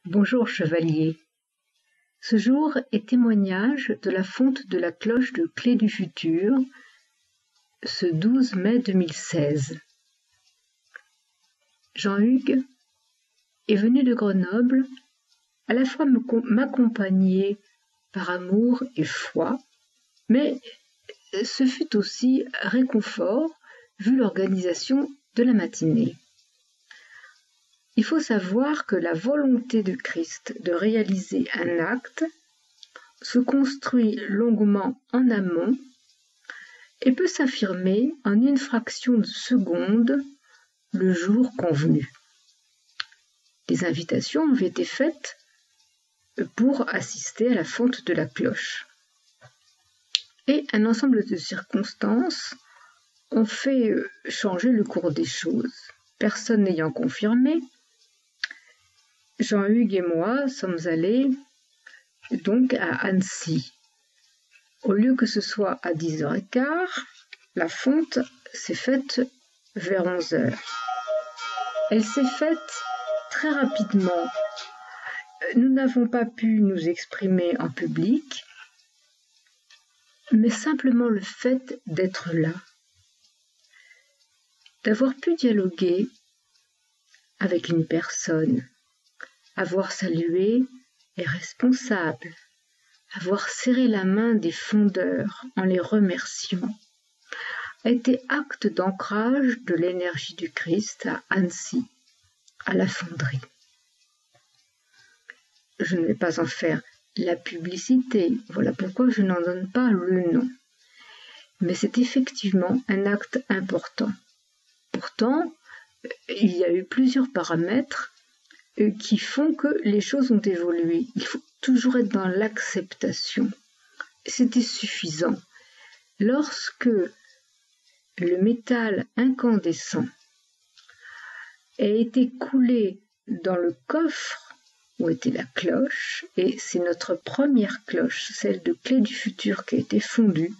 Bonjour chevalier. Ce jour est témoignage de la fonte de la cloche de Clé du Futur, ce 12 mai 2016. Jean-Hugues est venu de Grenoble, à la fois m'accompagner par amour et foi, mais ce fut aussi réconfort vu l'organisation de la matinée. Il faut savoir que la volonté de Christ de réaliser un acte se construit longuement en amont et peut s'affirmer en une fraction de seconde le jour convenu. Des invitations avaient été faites pour assister à la fonte de la cloche. Et un ensemble de circonstances ont fait changer le cours des choses. Personne n'ayant confirmé, Jean-Hugues et moi sommes allés donc à Annecy. Au lieu que ce soit à 10h15, la fonte s'est faite vers 11h. Elle s'est faite très rapidement. Nous n'avons pas pu nous exprimer en public, mais simplement le fait d'être là, d'avoir pu dialoguer avec une personne, avoir salué les responsables, avoir serré la main des fondeurs en les remerciant, a été acte d'ancrage de l'énergie du Christ à Annecy, à la fonderie. Je ne vais pas en faire la publicité, voilà pourquoi je n'en donne pas le nom. Mais c'est effectivement un acte important. Pourtant, il y a eu plusieurs paramètres qui font que les choses ont évolué. Il faut toujours être dans l'acceptation. C'était suffisant. Lorsque le métal incandescent a été coulé dans le coffre où était la cloche, et c'est notre première cloche, celle de Clé du Futur, qui a été fondue.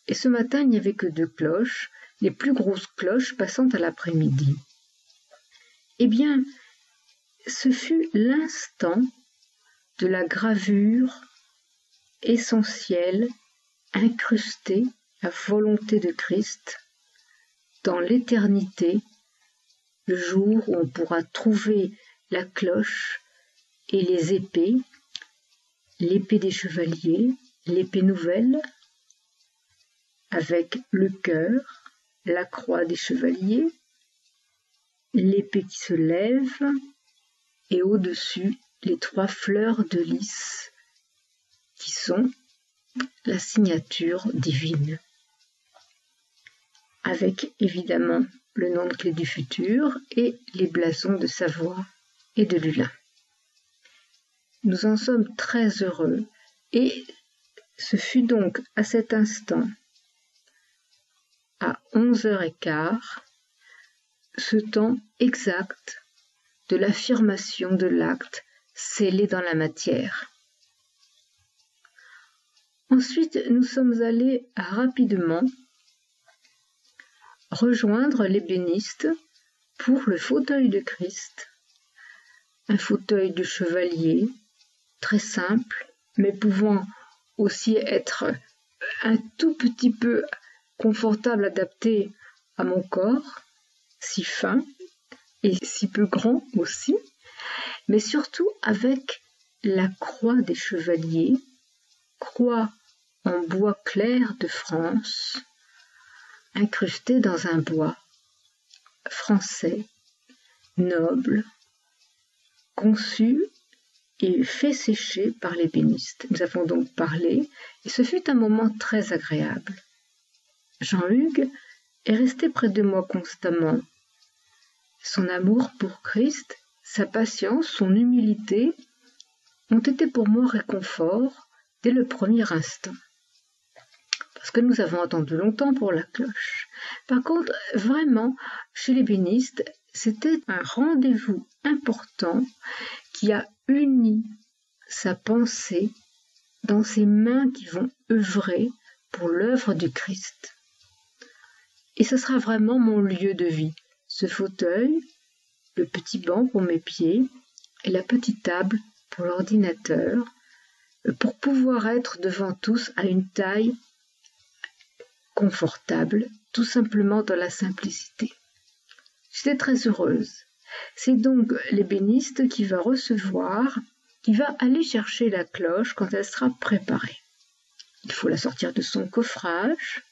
Et ce matin, il n'y avait que 2 cloches, les plus grosses cloches passant à l'après-midi. Eh bien, ce fut l'instant de la gravure essentielle, incrustée, la volonté de Christ, dans l'éternité, le jour où on pourra trouver la cloche et les épées, l'épée des chevaliers, l'épée nouvelle, avec le cœur, la croix des chevaliers, l'épée qui se lève, et au-dessus, les 3 fleurs de lys, qui sont la signature divine. Avec évidemment le nom de Clé du Futur et les blasons de Savoie et de Lullin. Nous en sommes très heureux et ce fut donc à cet instant, à 11h15, ce temps exact de l'affirmation de l'acte scellé dans la matière. Ensuite, nous sommes allés rapidement rejoindre l'ébéniste pour le fauteuil de Christ, un fauteuil de chevalier très simple, mais pouvant aussi être un tout petit peu confortable, adapté à mon corps, si fin et si peu grand aussi, mais surtout avec la croix des chevaliers, croix en bois clair de France, incrustée dans un bois français, noble, conçu et fait sécher par l'ébéniste. Nous avons donc parlé, et ce fut un moment très agréable. Jean-Hugues est resté près de moi constamment. Son amour pour Christ, sa patience, son humilité ont été pour moi réconfort dès le premier instant. Parce que nous avons attendu longtemps pour la cloche. Par contre, vraiment, chez l'ébéniste, c'était un rendez-vous important qui a uni sa pensée dans ses mains qui vont œuvrer pour l'œuvre du Christ. Et ce sera vraiment mon lieu de vie. Ce fauteuil, le petit banc pour mes pieds, et la petite table pour l'ordinateur, pour pouvoir être devant tous à une taille confortable, tout simplement dans la simplicité. J'étais très heureuse. C'est donc l'ébéniste qui va aller chercher la cloche quand elle sera préparée. Il faut la sortir de son coffrage,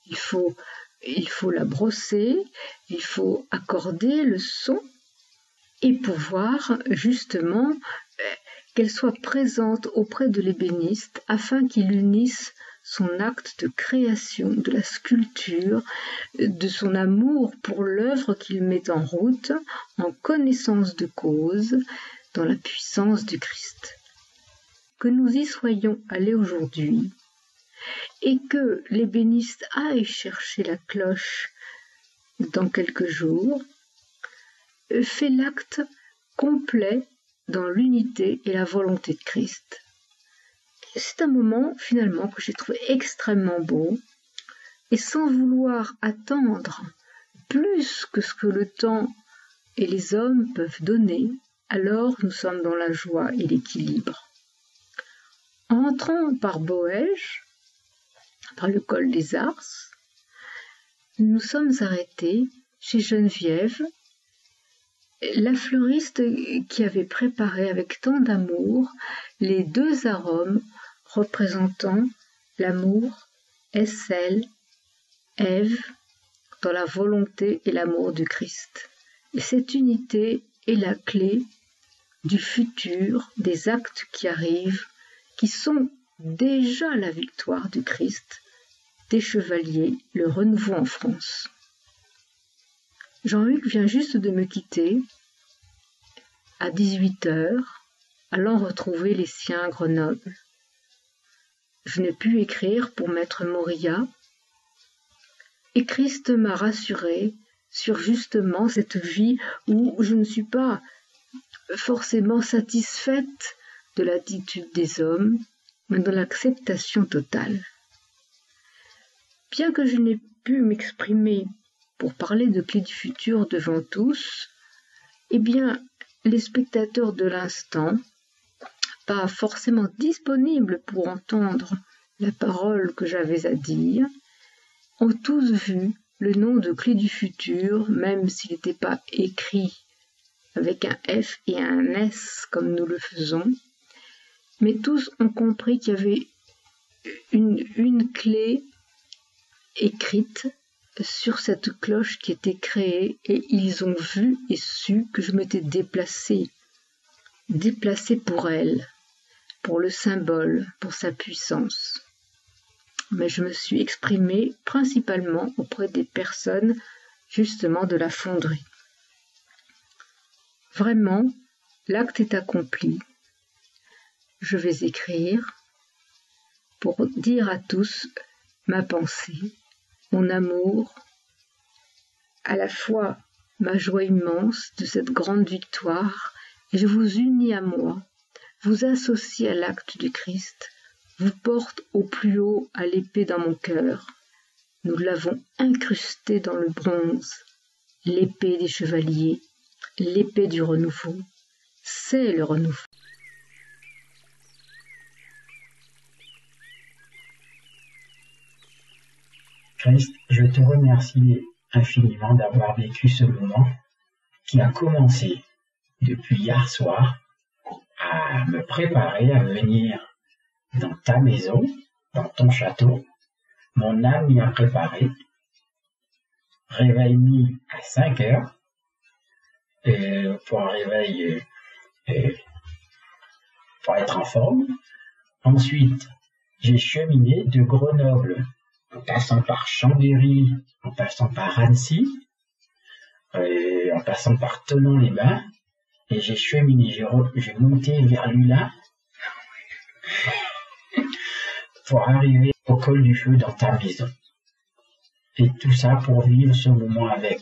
il faut la brosser, il faut accorder le son et pouvoir justement qu'elle soit présente auprès de l'ébéniste afin qu'il unisse son acte de création, de la sculpture, de son amour pour l'œuvre qu'il met en route, en connaissance de cause, dans la puissance du Christ. Que nous y soyons allés aujourd'hui, et que l'ébéniste aille chercher la cloche dans quelques jours, fait l'acte complet dans l'unité et la volonté de Christ. C'est un moment, finalement, que j'ai trouvé extrêmement beau, et sans vouloir attendre plus que ce que le temps et les hommes peuvent donner, alors nous sommes dans la joie et l'équilibre. En entrant par Boëge, par le col des Ars, nous nous sommes arrêtés chez Geneviève, la fleuriste qui avait préparé avec tant d'amour les 2 arômes représentant l'amour, Essel, Ève, dans la volonté et l'amour du Christ. Et cette unité est la clé du futur, des actes qui arrivent, qui sont déjà la victoire du Christ, des chevaliers, le renouveau en France. Jean-Hugues vient juste de me quitter à 18h, allant retrouver les siens à Grenoble. Je n'ai pu écrire pour maître Moria, et Christ m'a rassuré sur justement cette vie où je ne suis pas forcément satisfaite de l'attitude des hommes, mais dans l'acceptation totale. Bien que je n'ai pu m'exprimer pour parler de Clés du futur devant tous, eh bien, les spectateurs de l'instant, pas forcément disponibles pour entendre la parole que j'avais à dire, ont tous vu le nom de Clés du futur, même s'il n'était pas écrit avec un F et un S comme nous le faisons, mais tous ont compris qu'il y avait une clé écrite sur cette cloche qui était créée, et ils ont vu et su que je m'étais déplacée pour elle, pour le symbole, pour sa puissance. Mais je me suis exprimée principalement auprès des personnes justement de la fonderie. Vraiment, l'acte est accompli. Je vais écrire pour dire à tous ma pensée, mon amour, à la fois ma joie immense de cette grande victoire, et je vous unis à moi, vous associe à l'acte du Christ, vous porte au plus haut à l'épée dans mon cœur. Nous l'avons incrustée dans le bronze, l'épée des chevaliers, l'épée du renouveau. C'est le renouveau. Christ, je te remercie infiniment d'avoir vécu ce moment qui a commencé depuis hier soir à me préparer à venir dans ta maison, dans ton château. Mon âme m'y a préparé. Réveil mis à 5 heures pour un réveil pour être en forme. Ensuite, j'ai cheminé de Grenoble en passant par Chambéry, en passant par Annecy, en passant par Thonon-les-Bains, et j'ai cheminé, j'ai monté vers Lulin pour arriver au col du feu dans ta maison. Et tout ça pour vivre ce moment avec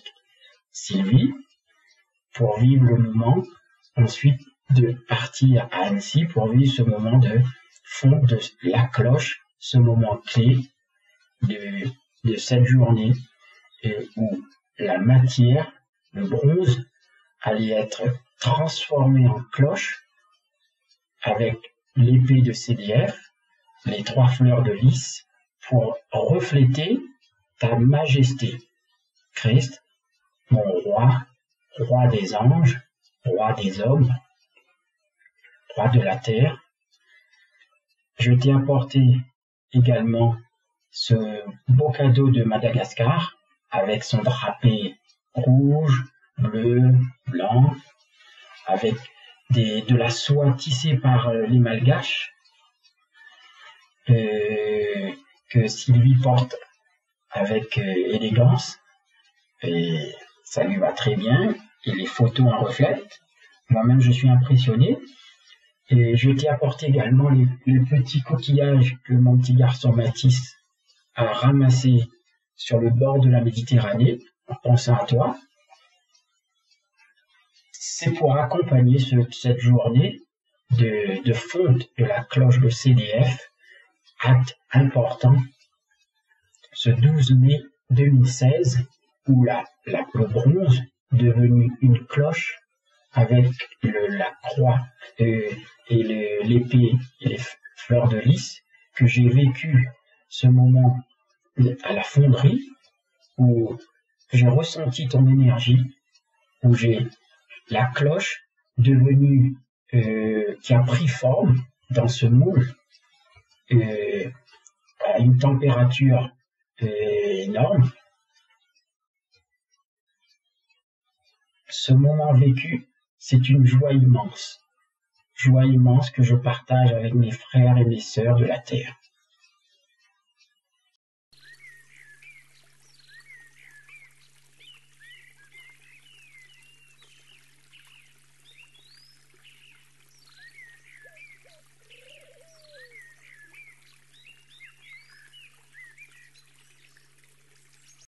Sylvie, pour vivre le moment ensuite de partir à Annecy, pour vivre ce moment de fond de la cloche, ce moment clé de cette journée où la matière, le bronze, allait être transformé en cloche avec l'épée de CDF, les 3 fleurs de lys, pour refléter ta majesté, Christ, mon roi, roi des anges, roi des hommes, roi de la terre. Je t'ai apporté également ce beau cadeau de Madagascar avec son drapé rouge, bleu, blanc, avec de la soie tissée par les Malgaches que Sylvie porte avec élégance, et ça lui va très bien, et les photos en reflètent. Moi-même, je suis impressionné. Et je t'ai apporté également les petits coquillages que mon petit garçon Mathis a ramassés sur le bord de la Méditerranée, en pensant à toi. C'est pour accompagner cette journée de fonte de la cloche de CDF, acte important, ce 12 mai 2016, où le bronze, devenu une cloche, avec la croix et l'épée et les fleurs de lys, que j'ai vécu ce moment à la fonderie, où j'ai ressenti ton énergie, où j'ai la cloche devenue, qui a pris forme dans ce moule, à une température énorme. Ce moment vécu, c'est une joie immense que je partage avec mes frères et mes sœurs de la terre.